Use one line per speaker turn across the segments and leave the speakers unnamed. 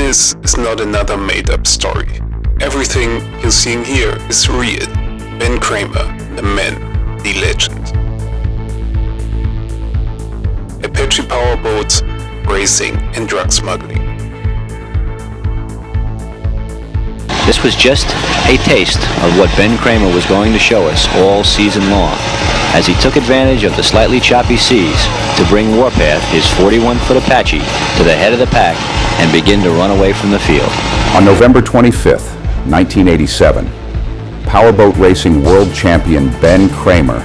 This is not another made-up story. Everything you're seeing here is real. Ben Kramer, the man, the legend. Apache Powerboats, racing and drug smuggling.
This was just a taste of what Ben Kramer was going to show us all season long, as he took advantage of the slightly choppy seas to bring Warpath, his 41-foot Apache, to the head of the pack and begin to run away from the field.
On November 25th, 1987, powerboat racing world champion Ben Kramer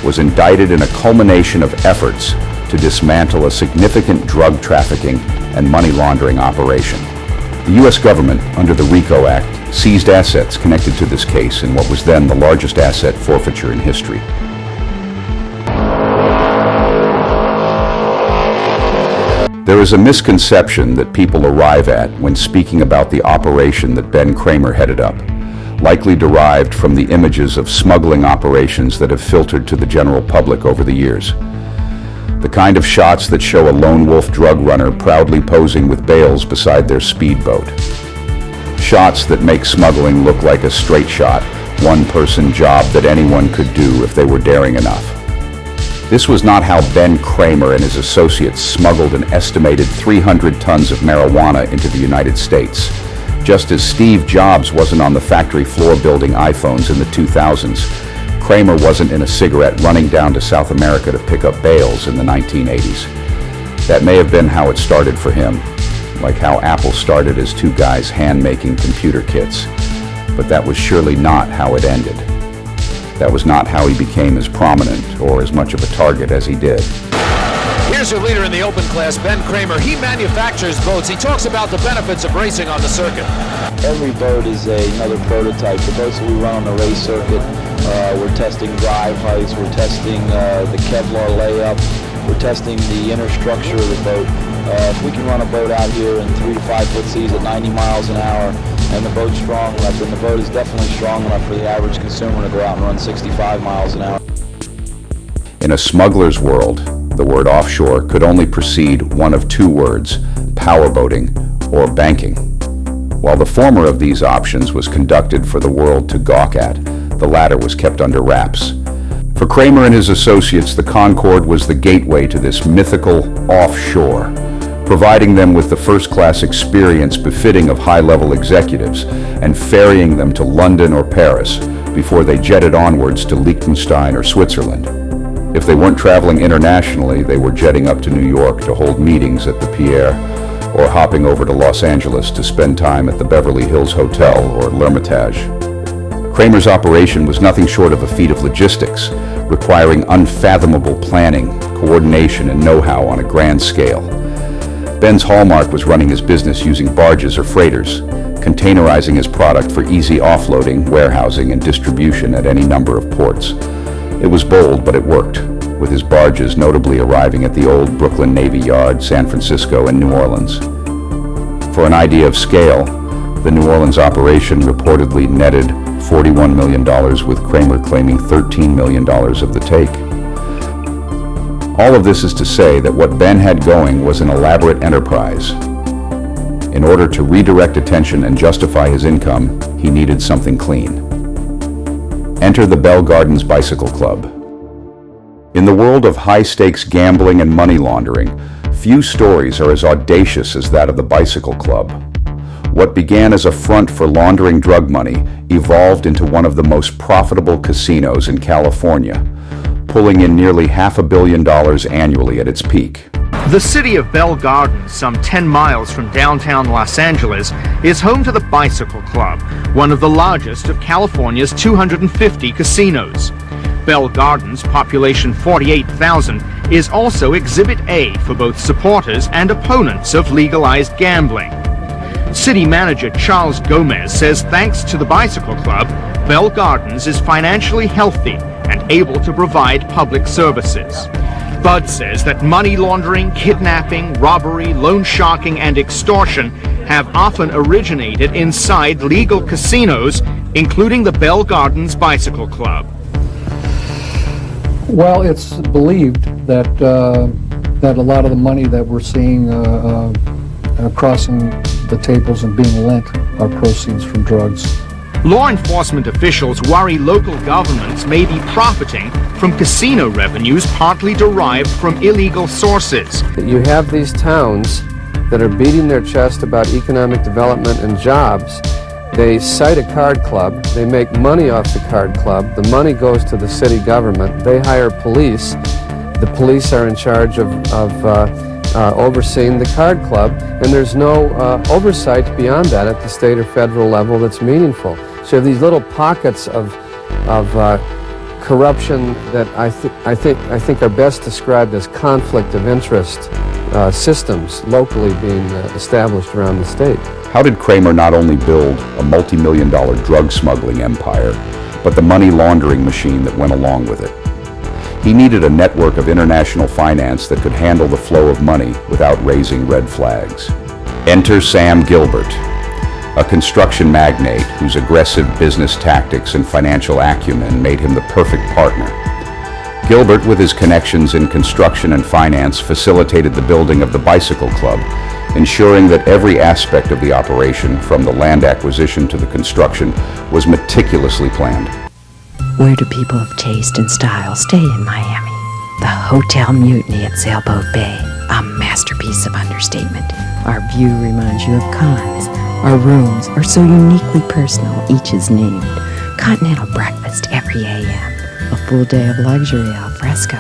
was indicted in a culmination of efforts to dismantle a significant drug trafficking and money laundering operation. The U.S. government, under the RICO Act, seized assets connected to this case in what was then the largest asset forfeiture in history. There is a misconception that people arrive at when speaking about the operation that Ben Kramer headed up, likely derived from the images of smuggling operations that have filtered to the general public over the years. The kind of shots that show a lone wolf drug runner proudly posing with bales beside their speedboat. Shots that make smuggling look like a straight shot, one-person job that anyone could do if they were daring enough. This was not how Ben Kramer and his associates smuggled an estimated 300 tons of marijuana into the United States. Just as Steve Jobs wasn't on the factory floor building iPhones in the 2000s, Kramer wasn't in a cigarette running down to South America to pick up bales in the 1980s. That may have been how it started for him, like how Apple started as two guys hand-making computer kits. But that was surely not how it ended. That was not how he became as prominent or as much of a target as he did.
Here's your leader in the open class, Ben Kramer. He manufactures boats. He talks about the benefits of racing on the circuit.
Every boat is another prototype. The boats that we run on the race circuit, we're testing drive heights, we're testing the Kevlar layup, we're testing the inner structure of the boat. If we can run a boat out here in 3 to 5 foot seas at 90 miles an hour, and the boat's strong enough, then the boat is definitely strong enough for the average consumer to go out and run 65 miles an hour.
In a smuggler's world, the word offshore could only precede one of two words, powerboating or banking. While the former of these options was conducted for the world to gawk at, the latter was kept under wraps. For Kramer and his associates, the Concorde was the gateway to this mythical offshore, providing them with the first-class experience befitting of high-level executives and ferrying them to London or Paris before they jetted onwards to Liechtenstein or Switzerland. If they weren't traveling internationally, they were jetting up to New York to hold meetings at the Pierre or hopping over to Los Angeles to spend time at the Beverly Hills Hotel or L'Ermitage. Kramer's operation was nothing short of a feat of logistics, requiring unfathomable planning, coordination, and know-how on a grand scale. Ben's hallmark was running his business using barges or freighters, containerizing his product for easy offloading, warehousing, and distribution at any number of ports. It was bold, but it worked, with his barges notably arriving at the old Brooklyn Navy Yard, San Francisco, and New Orleans. For an idea of scale, the New Orleans operation reportedly netted $41 million, with Kramer claiming $13 million of the take. All of this is to say that what Ben had going was an elaborate enterprise. In order to redirect attention and justify his income, he needed something clean. Enter the Bell Gardens Bicycle Club. In the world of high-stakes gambling and money laundering, few stories are as audacious as that of the Bicycle Club. What began as a front for laundering drug money evolved into one of the most profitable casinos in California, pulling in nearly $500 million annually at its peak.
The city of Bell Gardens, some 10 miles from downtown Los Angeles, is home to the Bicycle Club, one of the largest of California's 250 casinos. Bell Gardens, population 48,000, is also Exhibit A for both supporters and opponents of legalized gambling. City manager Charles Gomez says thanks to the Bicycle Club, Bell Gardens is financially healthy and able to provide public services. Bud says that money laundering, kidnapping, robbery, loan sharking, and extortion have often originated inside legal casinos, including the Bell Gardens Bicycle Club.
Well, it's believed that that a lot of the money that we're seeing crossing the tables and being lent are proceeds from drugs.
Law enforcement officials worry local governments may be profiting from casino revenues partly derived from illegal sources.
You have these towns that are beating their chest about economic development and jobs. They cite a card club, they make money off the card club, the money goes to the city government, they hire police, the police are in charge of overseeing the card club, and there's no oversight beyond that at the state or federal level that's meaningful. So you have these little pockets of corruption that I think are best described as conflict of interest systems locally being established around the state.
How did Kramer not only build a multi-million-dollar drug smuggling empire, but the money laundering machine that went along with it? He needed a network of international finance that could handle the flow of money without raising red flags. Enter Sam Gilbert, a construction magnate whose aggressive business tactics and financial acumen made him the perfect partner. Gilbert, with his connections in construction and finance, facilitated the building of the Bicycle Club, ensuring that every aspect of the operation, from the land acquisition to the construction, was meticulously planned.
Where do people of taste and style stay in Miami? The Hotel Mutiny at Sailboat Bay, a masterpiece of understatement. Our view reminds you of Cannes. Our rooms are so uniquely personal, each is named. Continental breakfast every a.m. A full day of luxury al fresco.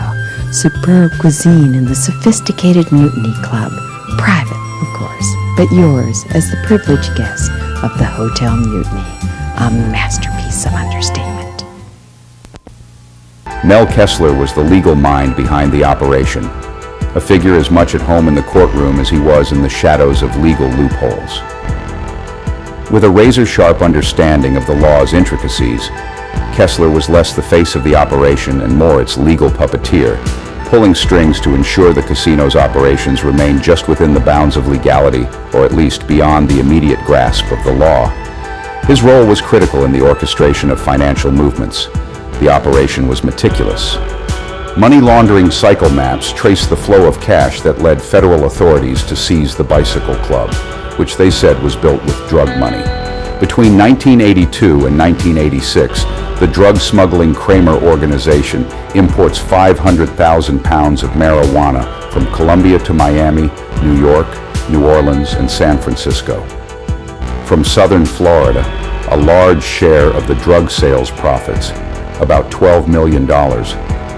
Superb cuisine in the sophisticated Mutiny Club. Private, of course, but yours as the privileged guest of the Hotel Mutiny. A masterpiece of understatement.
Mel Kessler was the legal mind behind the operation, a figure as much at home in the courtroom as he was in the shadows of legal loopholes. With a razor-sharp understanding of the law's intricacies, Kessler was less the face of the operation and more its legal puppeteer, pulling strings to ensure the casino's operations remained just within the bounds of legality, or at least beyond the immediate grasp of the law. His role was critical in the orchestration of financial movements. The operation was meticulous. Money laundering cycle maps traced the flow of cash that led federal authorities to seize the Bicycle Club, which they said was built with drug money. Between 1982 and 1986, the drug smuggling Kramer organization imports 500,000 pounds of marijuana from Colombia to Miami, New York, New Orleans, and San Francisco. From southern Florida, a large share of the drug sales profits, about $12 million,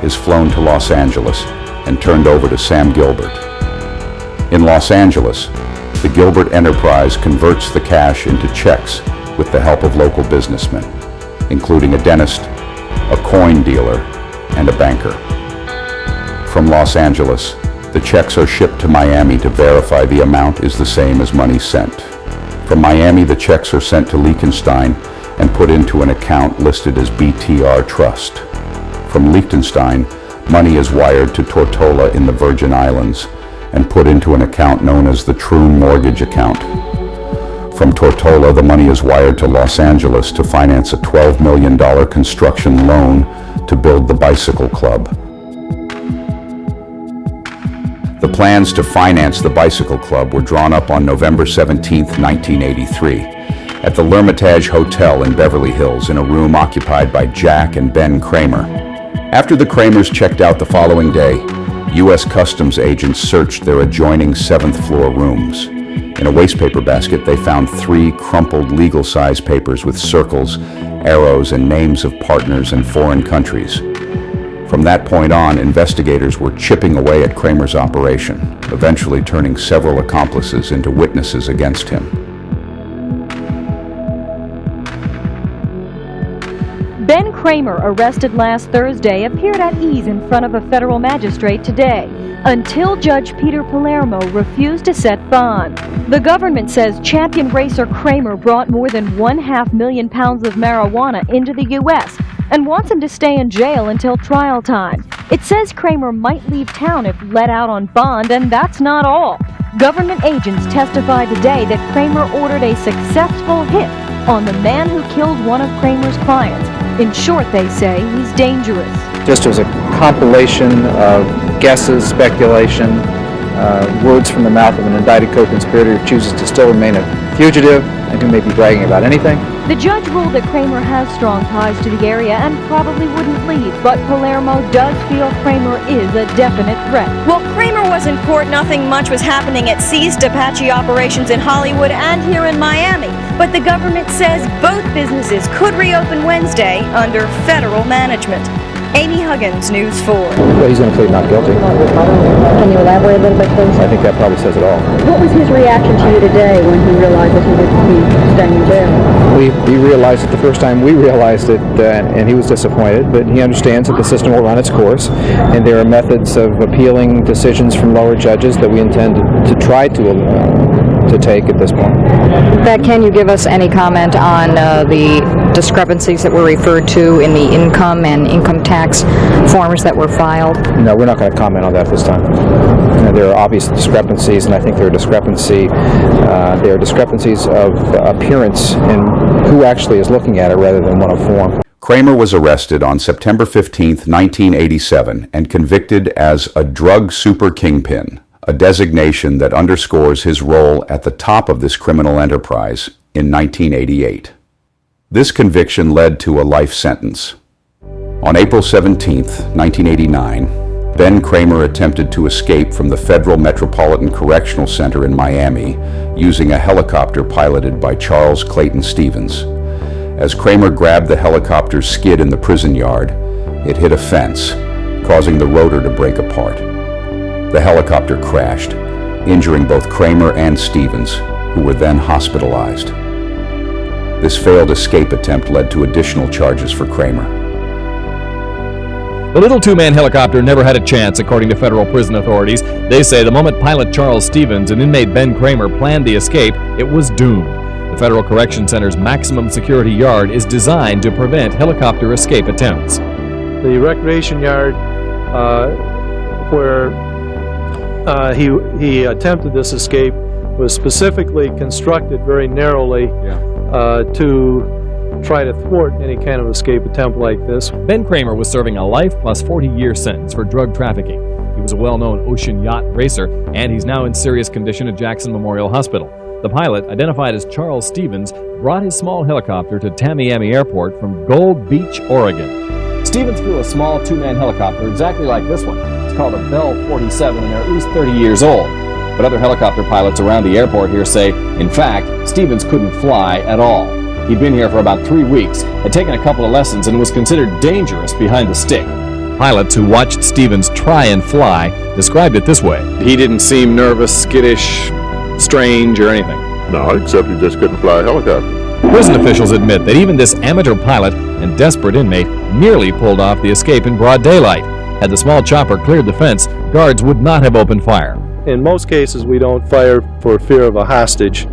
is flown to Los Angeles and turned over to Sam Gilbert. In Los Angeles, the Gilbert enterprise converts the cash into checks with the help of local businessmen, including a dentist, a coin dealer, and a banker. From Los Angeles, the checks are shipped to Miami to verify the amount is the same as money sent. From Miami, the checks are sent to Liechtenstein and put into an account listed as BTR Trust. From Liechtenstein, money is wired to Tortola in the Virgin Islands and put into an account known as the Troon Mortgage Account. From Tortola, the money is wired to Los Angeles to finance a $12 million construction loan to build the Bicycle Club. The plans to finance the Bicycle Club were drawn up on November 17, 1983, at the L'Hermitage Hotel in Beverly Hills in a room occupied by Jack and Ben Kramer. After the Kramers checked out the following day, U.S. Customs agents searched their adjoining 7th floor rooms. In a wastepaper basket, they found 3 crumpled legal-size papers with circles, arrows, and names of partners in foreign countries. From that point on, investigators were chipping away at Kramer's operation, eventually turning several accomplices into witnesses against him.
Ben Kramer, arrested last Thursday, appeared at ease in front of a federal magistrate today, until Judge Peter Palermo refused to set bond. The government says champion racer Kramer brought more than 1/2 million pounds of marijuana into the U.S. and wants him to stay in jail until trial time. It says Kramer might leave town if let out on bond, and that's not all. Government agents testified today that Kramer ordered a successful hit on the man who killed one of Kramer's clients. In short, they say, he's dangerous.
Just as a compilation of guesses, speculation, words from the mouth of an indicted co-conspirator who chooses to still remain a fugitive and who may be bragging about anything.
The judge ruled that Kramer has strong ties to the area and probably wouldn't leave, but Palermo does feel Kramer is a definite threat.
While Kramer was in court, nothing much was happening at seized Apache operations in Hollywood and here in Miami. But the government says both businesses could reopen Wednesday under federal management. Amy Huggins, News 4.
Well, he's going to plead not guilty.
Can you elaborate a little bit, please?
I think that probably says it all.
What was his reaction to you today when he realized that he would be staying in jail?
He realized it the first time we realized it, and he was disappointed, but he understands that the system will run its course, and there are methods of appealing decisions from lower judges that we intend to try to take at this point.
Beck, can you give us any comment on the discrepancies that were referred to in the income and income tax forms that were filed?
No, we're not going to comment on that this time. There are obvious discrepancies, and I think there are discrepancies of appearance in who actually is looking at it rather than one of form.
Kramer was arrested on September 15, 1987, and convicted as a drug super kingpin, a designation that underscores his role at the top of this criminal enterprise in 1988. This conviction led to a life sentence. On April 17, 1989, Ben Kramer attempted to escape from the Federal Metropolitan Correctional Center in Miami using a helicopter piloted by Charles Clayton Stevens. As Kramer grabbed the helicopter's skid in the prison yard, it hit a fence, causing the rotor to break apart. The helicopter crashed, injuring both Kramer and Stevens, who were then hospitalized. This failed escape attempt led to additional charges for Kramer.
The little two-man helicopter never had a chance, according to federal prison authorities. They say the moment pilot Charles Stevens and inmate Ben Kramer planned the escape, it was doomed. The Federal Correction Center's maximum security yard is designed to prevent helicopter escape attempts.
The recreation yard where he attempted this escape was specifically constructed very narrowly to try to thwart any kind of escape attempt like this.
Ben Kramer was serving a life plus 40-year sentence for drug trafficking. He was a well-known ocean yacht racer, and he's now in serious condition at Jackson Memorial Hospital. The pilot, identified as Charles Stevens, brought his small helicopter to Tamiami Airport from Gold Beach, Oregon. Stevens flew a small two-man helicopter exactly like this one. It's called a Bell 47, and they're at least 30 years old. But other helicopter pilots around the airport here say, in fact, Stevens couldn't fly at all. He'd been here for about 3 weeks, had taken a couple of lessons, and was considered dangerous behind the stick. Pilots who watched Stevens try and fly described it this way.
He didn't seem nervous, skittish, strange, or anything.
No, except he just couldn't fly a helicopter.
Prison officials admit that even this amateur pilot and desperate inmate nearly pulled off the escape in broad daylight. Had the small chopper cleared the fence, guards would not have opened fire.
In most cases, we don't fire for fear of a hostage,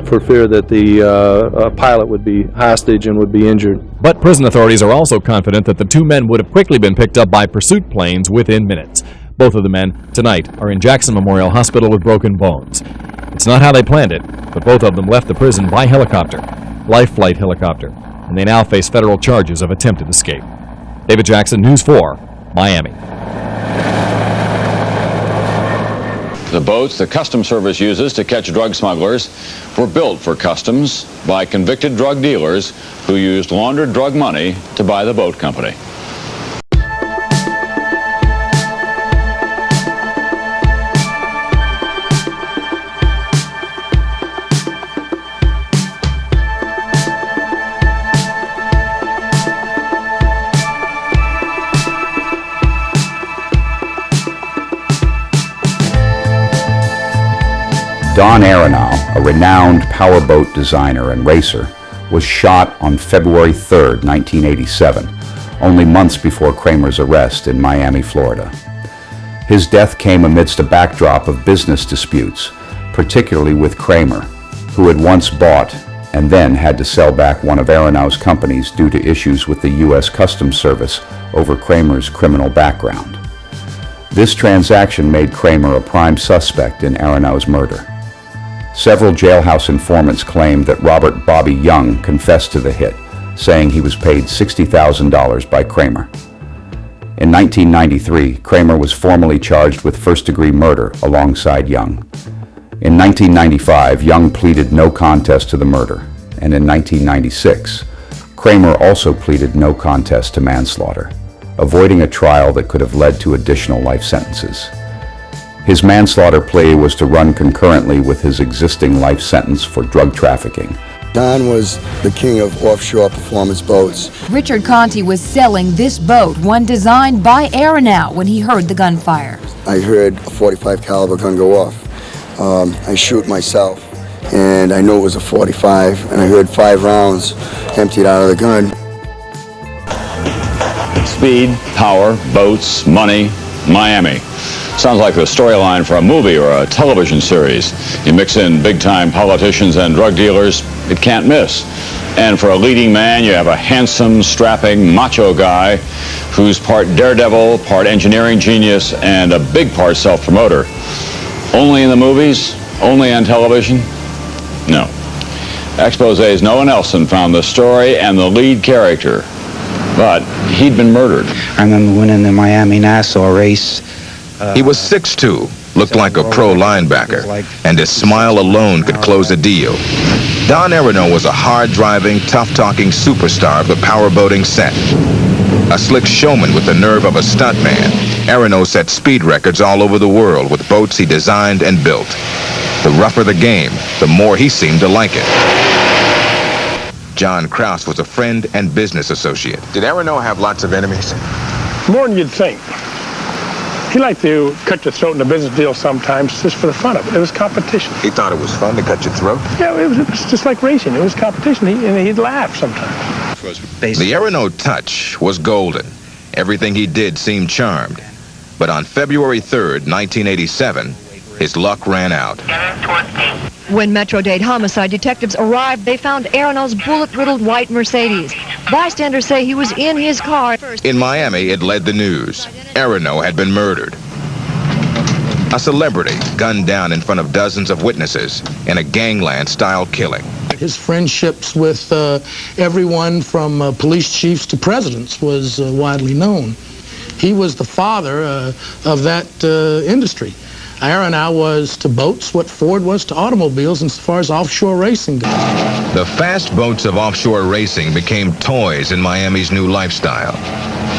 for fear that the pilot would be hostage and would be injured.
But prison authorities are also confident that the two men would have quickly been picked up by pursuit planes within minutes. Both of the men, tonight, are in Jackson Memorial Hospital with broken bones. It's not how they planned it, but both of them left the prison by helicopter, life flight helicopter, and they now face federal charges of attempted escape. David Jackson, News 4, Miami.
The boats the Customs Service uses to catch drug smugglers were built for customs by convicted drug dealers who used laundered drug money to buy the boat company.
Don Aronow, a renowned powerboat designer and racer, was shot on February 3, 1987, only months before Kramer's arrest in Miami, Florida. His death came amidst a backdrop of business disputes, particularly with Kramer, who had once bought and then had to sell back one of Aronow's companies due to issues with the U.S. Customs Service over Kramer's criminal background. This transaction made Kramer a prime suspect in Aronow's murder. Several jailhouse informants claimed that Robert Bobby Young confessed to the hit, saying he was paid $60,000 by Kramer. In 1993, Kramer was formally charged with first-degree murder alongside Young. In 1995, Young pleaded no contest to the murder, and in 1996, Kramer also pleaded no contest to manslaughter, avoiding a trial that could have led to additional life sentences. His manslaughter plea was to run concurrently with his existing life sentence for drug trafficking.
Don was the king of offshore performance boats.
Richard Conti was selling this boat, one designed by Aronow, when he heard the gunfire.
I heard a .45 caliber gun go off. I shoot myself, and I knew it was a .45, and I heard 5 rounds emptied out of the gun.
Speed, power, boats, money, Miami. Sounds like the storyline for a movie or a television series. You mix in big-time politicians and drug dealers, it can't miss. And for a leading man, you have a handsome, strapping, macho guy who's part daredevil, part engineering genius, and a big part self-promoter. Only in the movies? Only on television? No. Expose's Noah Nelson found the story and the lead character, but he'd been murdered.
I remember winning the Miami-Nassau race.
He was 6'2", looked like a pro linebacker, and his smile alone could close a deal. Don Aronow was a hard-driving, tough-talking superstar of the powerboating set. A slick showman with the nerve of a stuntman, Aronow set speed records all over the world with boats he designed and built. The rougher the game, the more he seemed to like it. John Krause was a friend and business associate.
Did Aronow have lots of enemies?
More than you'd think. He liked to cut your throat in a business deal sometimes just for the fun of it. It was competition.
He thought it was fun to cut your throat?
Yeah, it was just like racing. It was competition, and he'd laugh sometimes.
The Aronow touch was golden. Everything he did seemed charmed. But on February 3rd, 1987, his luck ran out.
When Metro-Dade homicide detectives arrived, they found Aronow's bullet-riddled white Mercedes. Bystanders say he was in his car.
In Miami, it led the news. Aronow had been murdered. A celebrity gunned down in front of dozens of witnesses in a gangland-style killing.
His friendships with everyone from police chiefs to presidents was widely known. He was the father of that industry. Aronow was to boats what Ford was to automobiles as far as offshore racing goes.
The fast boats of offshore racing became toys in Miami's new lifestyle.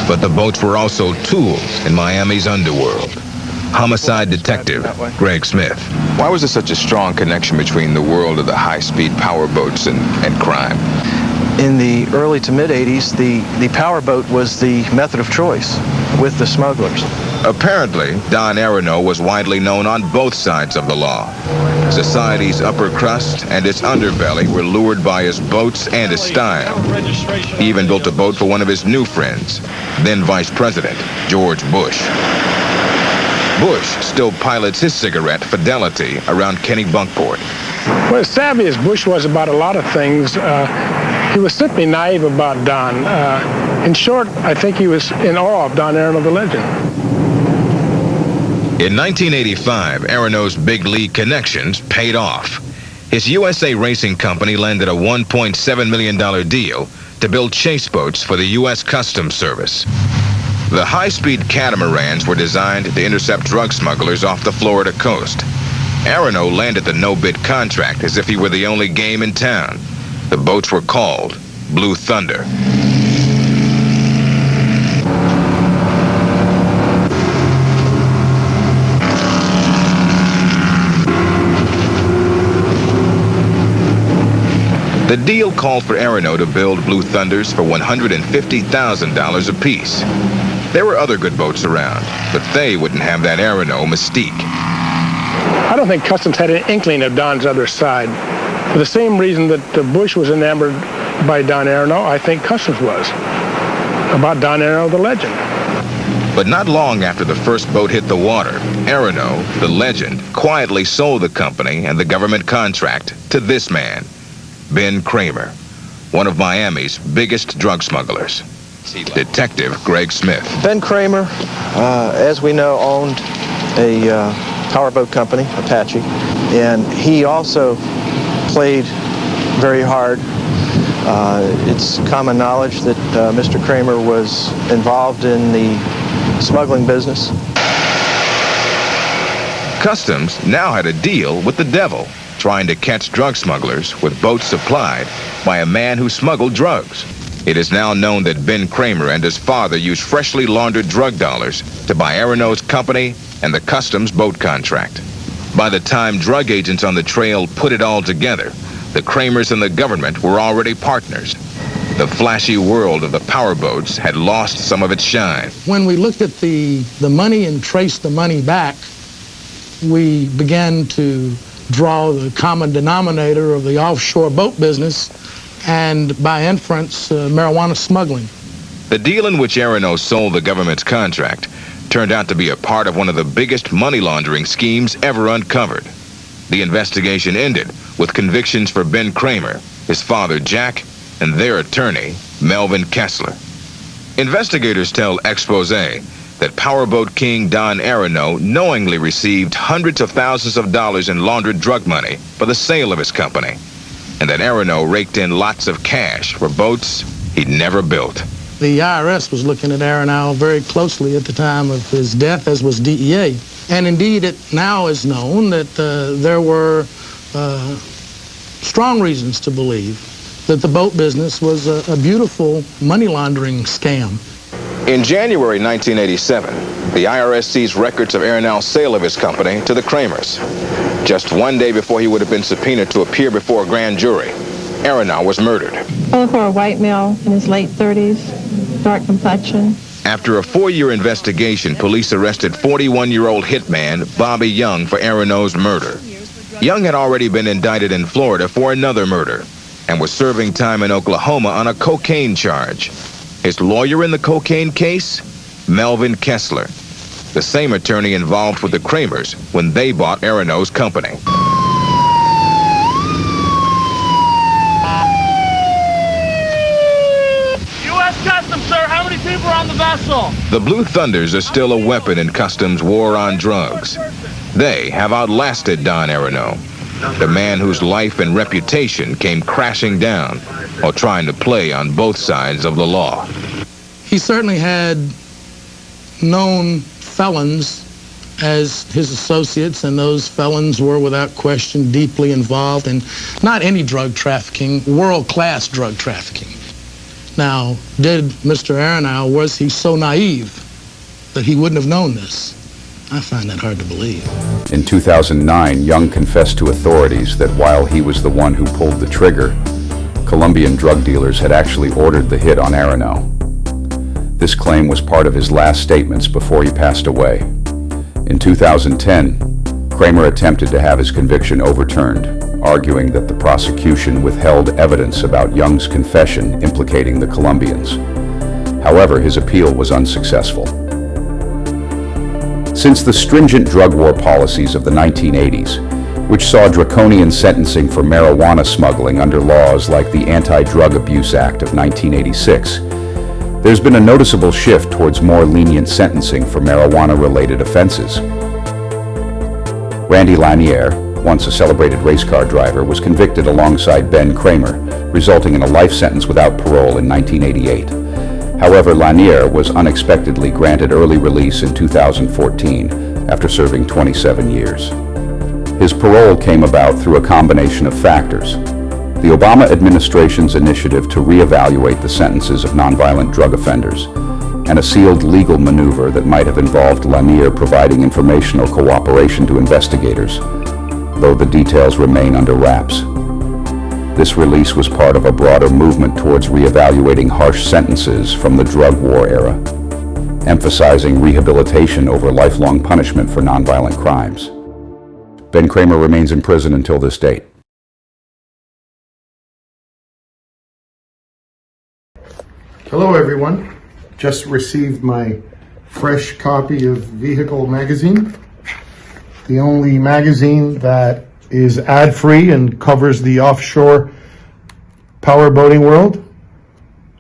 But the boats were also tools in Miami's underworld. Homicide detective Greg Smith.
Why was there such a strong connection between the world of the high-speed powerboats and crime?
In the early to mid-'80s, the powerboat was the method of choice with the smugglers.
Apparently, Don Aronow was widely known on both sides of the law. Society's upper crust and its underbelly were lured by his boats and his style. He even built a boat for one of his new friends, then Vice President George Bush. Bush still pilots his cigarette Fidelity around Kennebunkport.
Well, as savvy as Bush was about a lot of things, he was simply naive about Don. In short, I think he was in awe of Don Aronow, the legend.
In 1985, Aronow's big league connections paid off. His USA Racing Company landed a $1.7 million deal to build chase boats for the U.S. Customs Service. The high-speed catamarans were designed to intercept drug smugglers off the Florida coast. Aronow landed the no-bid contract as if he were the only game in town. The boats were called Blue Thunder. The deal called for Aronow to build Blue Thunders for $150,000 apiece. There were other good boats around, but they wouldn't have that Aronow mystique.
I don't think Customs had an inkling of Don's other side. For the same reason that Bush was enamored by Don Aronow, I think Customs was. About Don Aronow, the legend.
But not long after the first boat hit the water, Aronow, the legend, quietly sold the company and the government contract to this man, Ben Kramer, one of Miami's biggest drug smugglers. Detective Greg Smith.
Ben Kramer, as we know, owned a powerboat company, Apache, and he also played very hard. It's common knowledge that Mr. Kramer was involved in the smuggling business.
Customs now had a deal with the devil, trying to catch drug smugglers with boats supplied by a man who smuggled drugs. It is now known that Ben Kramer and his father used freshly laundered drug dollars to buy Aronow's company and the Customs boat contract. By the time drug agents on the trail put it all together, the Kramers and the government were already partners. The flashy world of the powerboats had lost some of its shine.
When we looked at the money and traced the money back, we began to draw the common denominator of the offshore boat business and, by inference, marijuana smuggling.
The deal in which Aronow sold the government's contract turned out to be a part of one of the biggest money laundering schemes ever uncovered. The investigation ended with convictions for Ben Kramer, his father Jack, and their attorney, Melvin Kessler. Investigators tell Expose that powerboat king Don Aronow knowingly received hundreds of thousands of dollars in laundered drug money for the sale of his company, and that Aronow raked in lots of cash for boats he'd never built.
The IRS was looking at Aronow very closely at the time of his death, as was DEA. And indeed, it now is known that there were strong reasons to believe that the boat business was a beautiful money laundering scam.
In January 1987, the IRS seized records of Aronow's sale of his company to the Kramers. Just one day before he would have been subpoenaed to appear before a grand jury, Aronow was murdered.
For a white male in his late 30s, dark complexion.
After a 4-year investigation, police arrested 41-year-old hitman Bobby Young for Aronow's murder. Young had already been indicted in Florida for another murder and was serving time in Oklahoma on a cocaine charge. His lawyer in the cocaine case? Melvin Kessler, the same attorney involved with the Kramers when they bought Aronow's company.
U.S. Customs, sir, how many people are on the vessel?
The Blue Thunders are still a weapon in Customs' war on drugs. They have outlasted Don Aronow, the man whose life and reputation came crashing down while trying to play on both sides of the law.
He certainly had known felons as his associates, and those felons were without question deeply involved in not any drug trafficking, world-class drug trafficking. Now, did Mr. Aronow, was he so naive that he wouldn't have known this? I find that hard to believe.
In 2009, Young confessed to authorities that while he was the one who pulled the trigger, Colombian drug dealers had actually ordered the hit on Aronow. This claim was part of his last statements before he passed away. In 2010, Kramer attempted to have his conviction overturned, arguing that the prosecution withheld evidence about Young's confession implicating the Colombians. However, his appeal was unsuccessful. Since the stringent drug war policies of the 1980s, which saw draconian sentencing for marijuana smuggling under laws like the Anti-Drug Abuse Act of 1986, there's been a noticeable shift towards more lenient sentencing for marijuana-related offenses. Randy Lanier, once a celebrated race car driver, was convicted alongside Ben Kramer, resulting in a life sentence without parole in 1988. However, Lanier was unexpectedly granted early release in 2014 after serving 27 years. His parole came about through a combination of factors: the Obama administration's initiative to reevaluate the sentences of nonviolent drug offenders, and a sealed legal maneuver that might have involved Lanier providing informational cooperation to investigators, though the details remain under wraps. This release was part of a broader movement towards reevaluating harsh sentences from the drug war era, emphasizing rehabilitation over lifelong punishment for nonviolent crimes. Ben Kramer remains in prison until this date.
Hello everyone. Just received my fresh copy of Vehicle magazine, the only magazine that is ad-free and covers the offshore powerboating world.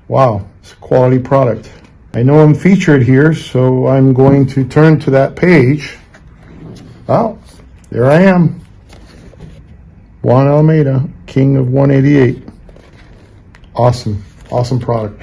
Wow, it's a quality product. I know I'm featured here, so I'm going to turn to that page. Well, there I am. Juan Almeida, King of 188. Awesome product.